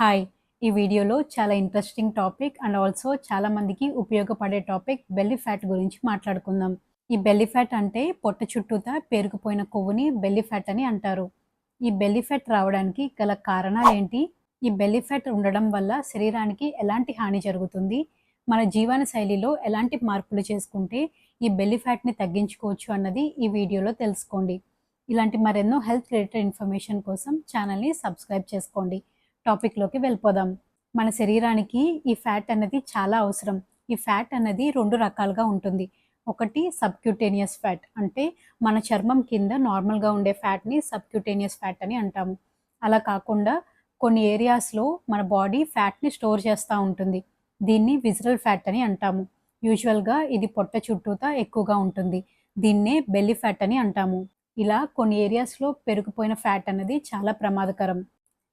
Hi! ఈ వీడియోలో చాలా ఇంట్రెస్టింగ్ టాపిక్ అండ్ ఆల్సో చాలా మందికి ఉపయోగపడే టాపిక్ బెల్లీ ఫ్యాట్ గురించి మాట్లాడుకుందాం. ఈ బెల్లీ ఫ్యాట్ అంటే పొట్ట చుట్టూతా పేరుకుపోయిన కొవ్వుని బెల్లీ ఫ్యాట్ అని అంటారు. ఈ బెల్లీ ఫ్యాట్ రావడానికి గల కారణాలేంటి? ఈ బెల్లీ ఫ్యాట్ ఉండడం వల్ల శరీరానికి ఎలాంటి హాని జరుగుతుంది? మన జీవన శైలిలో ఎలాంటి మార్పులు చేసుకుంటే ఈ బెల్లీ ఫ్యాట్‌ని తగ్గించుకోవచ్చు అన్నది ఈ వీడియోలో తెలుసుకోండి. ఇలాంటి మరెన్నో హెల్త్ రిలేటెడ్ ఇన్ఫర్మేషన్ కోసం ఛానల్‌ని సబ్స్క్రైబ్ చేసుకోండి. టాపిక్‌లోకి వెళ్ళిపోదాం. మన శరీరానికి ఈ ఫ్యాట్ అనేది చాలా అవసరం. ఈ ఫ్యాట్ అనేది 2 రకాలుగా ఉంటుంది. ఒకటి సబ్‌క్యూటేనియస్ ఫ్యాట్ అంటే మన చర్మం కింద నార్మల్‌గా ఉండే ఫ్యాట్‌ని సబ్‌క్యూటేనియస్ ఫ్యాట్ అని అంటాము. అలా కాకుండా కొన్ని ఏరియాస్‌లో మన బాడీ ఫ్యాట్‌ని స్టోర్ చేస్తా ఉంటుంది. దీన్ని విసరల్ ఫ్యాట్ అని అంటాము. యూజువల్‌గా ఇది పొట్ట చుట్టూతా ఎక్కువగా ఉంటుంది. దీన్నే బెల్లీ ఫ్యాట్ అని అంటాము. ఇలా కొన్ని ఏరియాస్‌లో పెరిగిపోయిన ఫ్యాట్ అనేది చాలా ప్రమాదకరం.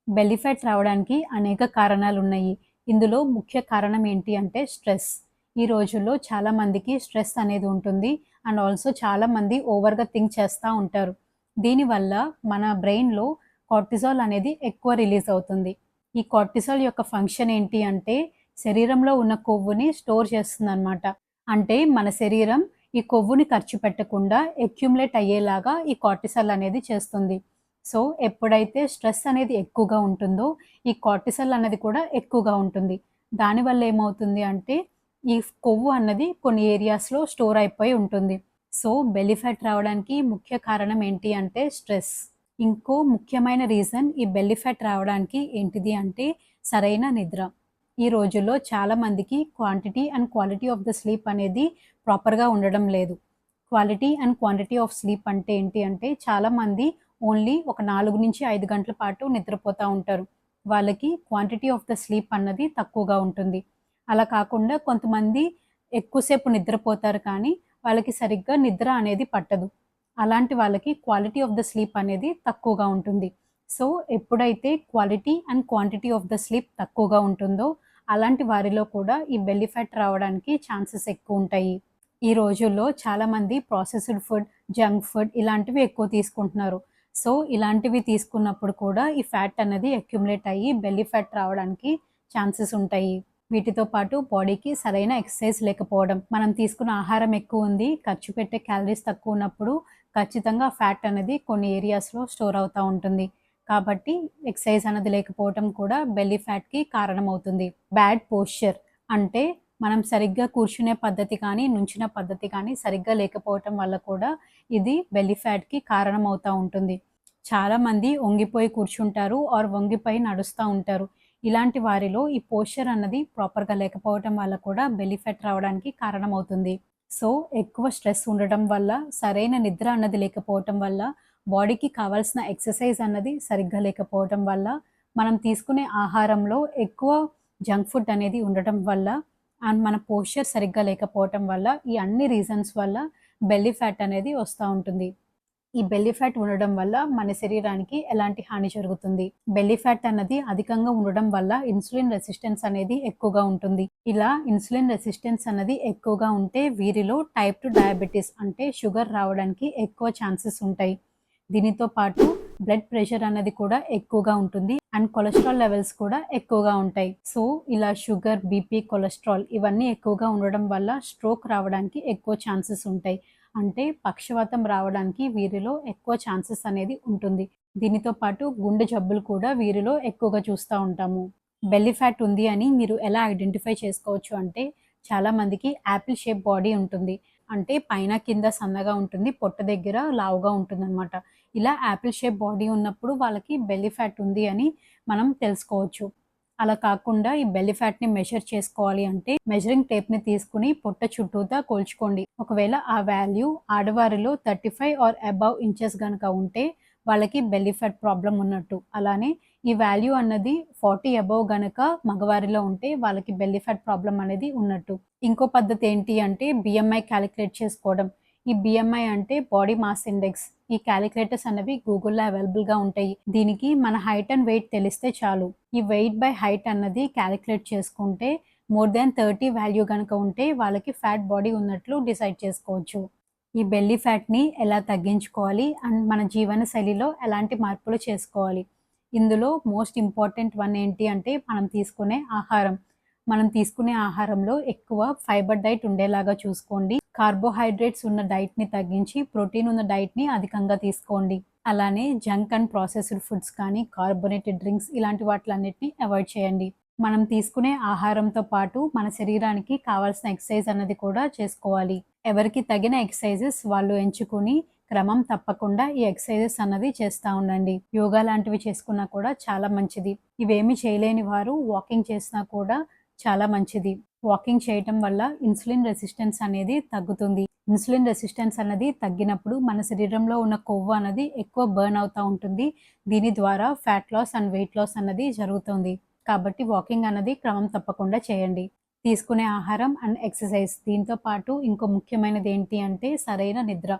బెల్లీ ఫ్యాట్ రావడానికి అనేక కారణాలున్నాయి. ఇందులో ముఖ్య కారణం ఏంటి అంటే స్ట్రెస్. ఈ రోజుల్లో చాలా మందికి స్ట్రెస్ అనేది ఉంటుంది. అండ్ ఆల్సో చాలామంది ఓవర్‌గా థింక్ చేస్తా ఉంటారు. దీనివల్ల మన బ్రెయిన్‌లో కార్టిజాల్ అనేది ఎక్కువ రిలీజ్ అవుతుంది. ఈ కార్టిజాల్ యొక్క ఫంక్షన్ ఏంటి అంటే శరీరంలో ఉన్న కొవ్వుని స్టోర్ చేస్తుందనమాట. అంటే మన శరీరం ఈ కొవ్వుని ఖర్చు పెట్టకుండా అక్యుములేట్ అయ్యేలాగా ఈ కార్టిసాల్ అనేది చేస్తుంది. సో, ఎప్పుడైతే స్ట్రెస్ అనేది ఎక్కువగా ఉంటుందో, ఈ కార్టిసాల్ అన్నది కూడా ఎక్కువగా ఉంటుంది. దానివల్ల ఏమవుతుంది అంటే, ఈ కొవ్వు అన్నది కొన్ని ఏరియాస్‌లో స్టోర్ అయిపోయి ఉంటుంది. సో, బెల్లీ ఫ్యాట్ రావడానికి ముఖ్య కారణం ఏంటి అంటే స్ట్రెస్. ఇంకో ముఖ్యమైన రీజన్ ఈ బెల్లీ ఫ్యాట్ రావడానికి ఏంటిది అంటే సరైన నిద్ర. ఈ రోజుల్లో చాలా మందికి quantity and quality of the sleep అనేది ప్రాపర్‌గా ఉండడం లేదు. Quality and quantity of sleep అంటే ఏంటి అంటే చాలామంది ఓన్లీ ఒక 4-5 గంటల పాటు నిద్రపోతా ఉంటారు. వాళ్ళకి క్వాంటిటీ ఆఫ్ ద స్లీప్ అన్నది తక్కువగా ఉంటుంది. అలా కాకుండా కొంతమంది ఎక్కువసేపు నిద్రపోతారు కానీ వాళ్ళకి సరిగ్గా నిద్ర అనేది పట్టదు. అలాంటి వాళ్ళకి క్వాలిటీ ఆఫ్ ద స్లీప్ అనేది తక్కువగా ఉంటుంది. సో, ఎప్పుడైతే quality and quantity of the sleep తక్కువగా ఉంటుందో అలాంటి వారిలో కూడా ఈ బెల్లీ ఫ్యాట్ రావడానికి ఛాన్సెస్ ఎక్కువుంటాయి. ఈ రోజుల్లో చాలామంది ప్రాసెస్డ్ ఫుడ్, జంక్ ఫుడ్ ఇలాంటివి ఎక్కువ తీసుకుంటున్నారు. సో, ఇలాంటివి తీసుకున్నప్పుడు కూడా ఈ ఫ్యాట్ అనేది అక్యుములేట్ అయ్యి బెల్లీ ఫ్యాట్ రావడానికి ఛాన్సెస్ ఉంటాయి. వీటితో పాటు బాడీకి సరైన ఎక్సర్సైజ్ లేకపోవడం. మనం తీసుకున్న ఆహారం ఎక్కువుంది, ఖర్చు పెట్టే క్యాలరీస్ తక్కువున్నప్పుడు ఖచ్చితంగా ఫ్యాట్ అనేది కొన్ని ఏరియాస్‌లో స్టోర్ అవుతా ఉంటుంది. కాబట్టి ఎక్సర్సైజ్ అన్నది లేకపోవటం కూడా బెల్లీ ఫ్యాట్‌కి కారణమవుతుంది. బ్యాడ్ పోస్చర్ అంటే మనం సరిగ్గా కూర్చునే పద్ధతి కానీ, నుంచునే పద్ధతి కానీ సరిగ్గా లేకపోవటం వల్ల కూడా ఇది బెల్లీ ఫ్యాట్‌కి కారణమవుతా ఉంటుంది. చాలామంది వంగిపోయి కూర్చుంటారు ఆర్ వంగిపోయి నడుస్తా ఉంటారు. ఇలాంటి వారిలో ఈ పోస్చర్ అన్నది ప్రాపర్‌గా లేకపోవటం వల్ల కూడా బెల్లీ ఫ్యాట్ రావడానికి కారణమవుతుంది. సో, ఎక్కువ స్ట్రెస్ ఉండటం వల్ల, సరైన నిద్ర అన్నది లేకపోవటం వల్ల, బాడీకి కావాల్సిన ఎక్సర్సైజ్ అన్నది సరిగ్గా లేకపోవటం వల్ల, మనం తీసుకునే ఆహారంలో ఎక్కువ జంక్ ఫుడ్ అనేది ఉండటం వల్ల, అండ్ మన పోస్చర్ సరిగ్గా లేకపోవటం వల్ల, ఈ అన్ని రీజన్స్ వల్ల బెల్లీ ఫ్యాట్ అనేది వస్తా ఉంటుంది. ఈ బెల్లీ ఫ్యాట్ ఉండడం వల్ల మన శరీరానికి ఎలాంటి హాని జరుగుతుంది? బెల్లీ ఫ్యాట్ అన్నది అధికంగా ఉండడం వల్ల ఇన్సులిన్ రెసిస్టెన్స్ అనేది ఎక్కువగా ఉంటుంది. ఇలా ఇన్సులిన్ రెసిస్టెన్స్ అన్నది ఎక్కువగా ఉంటే వీరిలో టైప్ 2 డయాబెటిస్ అంటే షుగర్ రావడానికి ఎక్కువ ఛాన్సెస్ ఉంటాయి. దీనితో పాటు బ్లడ్ ప్రెషర్ అన్నది కూడా ఎక్కువగా ఉంటుంది అండ్ కొలెస్ట్రాల్ లెవెల్స్ కూడా ఎక్కువగా ఉంటాయి. సో, ఇలా షుగర్, బీపీ, కొలెస్ట్రాల్ ఇవన్నీ ఎక్కువగా ఉండడం వల్ల స్ట్రోక్ రావడానికి ఎక్కువ ఛాన్సెస్ ఉంటాయి. అంటే పక్షవాతం రావడానికి వీరిలో ఎక్కువ ఛాన్సెస్ అనేది ఉంటుంది. దీనితో పాటు గుండె జబ్బులు కూడా వీరిలో ఎక్కువగా చూస్తా ఉంటాము. బెల్లీ ఫ్యాట్ ఉంది అని మీరు ఎలా ఐడెంటిఫై చేసుకోవచ్చు అంటే చాలామందికి యాపిల్ షేప్ బాడీ ఉంటుంది. అంటే పైన కింద సన్నగా ఉంటుంది. పొట్ట దగ్గర లావుగా ఉంటుందనమాట. ఇలా యాపిల్ షేప్ బాడీ ఉన్నప్పుడు వాళ్ళకి బెల్లీ ఫ్యాట్ ఉంది అని మనం తెలుసుకోవచ్చు. అలా కాకుండా ఈ బెల్లీ ఫ్యాట్‌ని మెజర్ చేసుకోవాలి అంటే మెజరింగ్ టేప్‌ని తీసుకొని పొట్ట చుట్టూతా కొలుచుకోండి. ఒకవేళ ఆ వాల్యూ ఆడవారిలో 35 ఆర్ అబోవ్ ఇంచెస్ గనక ఉంటే వాళ్ళకి బెల్లీ ఫ్యాట్ ప్రాబ్లమ్ ఉన్నట్టు. అలానే ఈ వాల్యూ అన్నది 40 అబోవ్ గనక మగవారిలో ఉంటే వాళ్ళకి బెల్లీ ఫ్యాట్ ప్రాబ్లమ్ అనేది ఉన్నట్టు. ఇంకో పద్ధతి ఏంటి అంటే బీఎంఐ కాలిక్యులేట్ చేసుకోవడం. ఈ బీఎంఐ అంటే బాడీ మాస్ ఇండెక్స్. ఈ కాలిక్యులేటర్స్ అనేవి గూగుల్‌లో అవైలబుల్‌గా ఉంటాయి. దీనికి మన హైట్ అండ్ వెయిట్ తెలిస్తే చాలు. ఈ వెయిట్ బై హైట్ అన్నది కాలిక్యులేట్ చేసుకుంటే మోర్ దాన్ 30 వాల్యూ గనక ఉంటే వాళ్ళకి ఫ్యాట్ బాడీ ఉన్నట్లు డిసైడ్ చేసుకోవచ్చు. ఈ బెల్లీ ఫ్యాట్‌ని ఎలా తగ్గించుకోవాలి అండ్ మన జీవన శైలిలో ఎలాంటి మార్పులు చేసుకోవాలి? ఇందులో మోస్ట్ ఇంపార్టెంట్ వన్ ఏంటి అంటే మనం తీసుకునే ఆహారం. మనం తీసుకునే ఆహారంలో ఎక్కువ ఫైబర్ డైట్ ఉండేలాగా చూసుకోండి. కార్బోహైడ్రేట్స్ ఉన్న డైట్‌ని తగ్గించి ప్రోటీన్ ఉన్న డైట్‌ని అధికంగా తీసుకోండి. అలానే జంక్ అండ్ ప్రాసెస్డ్ ఫుడ్స్ కానీ, కార్బోనేటెడ్ డ్రింక్స్ ఇలాంటి వాటిలన్నిటిని అవాయిడ్ చేయండి. మనం తీసుకునే ఆహారంతో పాటు మన శరీరానికి కావాల్సిన ఎక్సర్సైజ్ అన్నది కూడా చేసుకోవాలి. ఎవరికి తగిన ఎక్సర్సైజెస్ వాళ్ళు ఎంచుకొని క్రమం తప్పకుండా ఈ ఎక్సర్సైజెస్ అన్నది చేస్తా ఉండండి. యోగా లాంటివి చేసుకున్నా కూడా చాలా మంచిది. ఇవేమి చేయలేని వారు వాకింగ్ చేసినా కూడా చాలా మంచిది. వాకింగ్ చేయటం వల్ల ఇన్సులిన్ రెసిస్టెన్స్ అనేది తగ్గుతుంది. ఇన్సులిన్ రెసిస్టెన్స్ అన్నది తగ్గినప్పుడు మన శరీరంలో ఉన్న కొవ్వు అన్నది ఎక్కువ బర్న్ అవుతా ఉంటుంది. దీని ద్వారా fat loss and weight loss అన్నది జరుగుతుంది. కాబట్టి వాకింగ్ అన్నది క్రమం తప్పకుండా చేయండి. తీసుకునే ఆహారం అండ్ ఎక్సర్సైజ్ దీంతో పాటు ఇంకో ముఖ్యమైనది ఏంటి అంటే సరైన నిద్ర.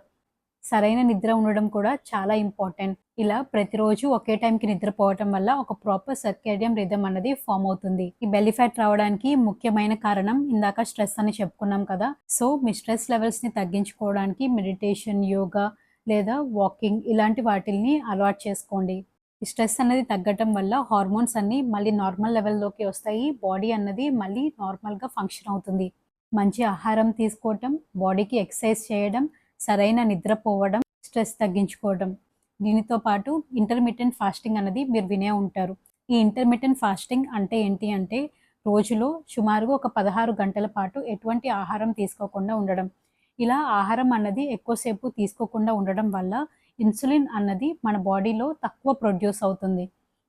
సరైన నిద్ర ఉండడం కూడా చాలా ఇంపార్టెంట్. ఇలా ప్రతిరోజు ఒకే టైంకి నిద్రపోవటం వల్ల ఒక ప్రాపర్ సర్కేడియం రిథమ్ అన్నది ఫార్మ్ అవుతుంది. ఈ బెల్లీ ఫ్యాట్ రావడానికి ముఖ్యమైన కారణం ఇందాక స్ట్రెస్ అని చెప్పుకున్నాం కదా. సో మీ స్ట్రెస్ లెవెల్స్‌ని తగ్గించుకోవడానికి మెడిటేషన్, యోగా లేదా వాకింగ్ ఇలాంటి వాటిల్ని అలవాటు చేసుకోండి. ఈ స్ట్రెస్ అనేది తగ్గటం వల్ల హార్మోన్స్ అన్నీ మళ్ళీ నార్మల్ లెవెల్‌లోకి వస్తాయి. బాడీ అన్నది మళ్ళీ నార్మల్‌గా ఫంక్షన్ అవుతుంది. మంచి ఆహారం తీసుకోవటం, బాడీకి ఎక్సర్సైజ్ చేయడం, సరైన నిద్రపోవడం, స్ట్రెస్ తగ్గించుకోవడం. దీనితో పాటు ఇంటర్మిటెంట్ ఫాస్టింగ్ అన్నది మీరు వినే ఉంటారు. ఈ ఇంటర్మిటెంట్ ఫాస్టింగ్ అంటే ఏంటి అంటే రోజులో సుమారుగా ఒక 16 గంటల పాటు ఎటువంటి ఆహారం తీసుకోకుండా ఉండడం. ఇలా ఆహారం అన్నది ఎక్కువసేపు తీసుకోకుండా ఉండడం వల్ల ఇన్సులిన్ అన్నది మన బాడీలో తక్కువ ప్రొడ్యూస్ అవుతుంది.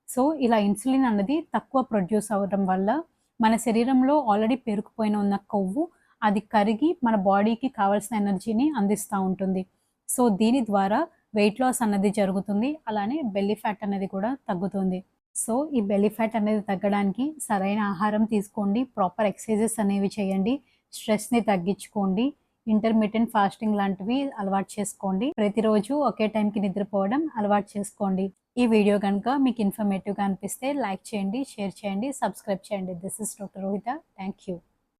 సో, ఇలా ఇన్సులిన్ అన్నది తక్కువ ప్రొడ్యూస్ అవ్వడం వల్ల మన శరీరంలో ఆల్రెడీ పేరుకుపోయిన ఉన్న కొవ్వు అది కరిగి మన బాడీకి కావాల్సిన ఎనర్జీని అందిస్తా ఉంటుంది. సో, దీని ద్వారా వెయిట్ లాస్ అన్నది జరుగుతుంది. అలానే బెల్లీ ఫ్యాట్ అనేది కూడా తగ్గుతుంది. సో, ఈ బెల్లీ ఫ్యాట్ అనేది తగ్గడానికి సరైన ఆహారం తీసుకోండి. ప్రాపర్ ఎక్సర్సైజెస్ అనేవి చేయండి. స్ట్రెస్‌ని తగ్గించుకోండి. ఇంటర్మిటెంట్ ఫాస్టింగ్ లాంటివి అలవాటు చేసుకోండి. ప్రతిరోజు ఒకే టైంకి నిద్రపోవడం అలవాటు చేసుకోండి. ఈ వీడియో గనుక మీకు ఇన్ఫర్మేటివ్‌గా అనిపిస్తే లైక్ చేయండి, షేర్ చేయండి, సబ్స్క్రైబ్ చేయండి. This is doctor Rohitha. Thank you.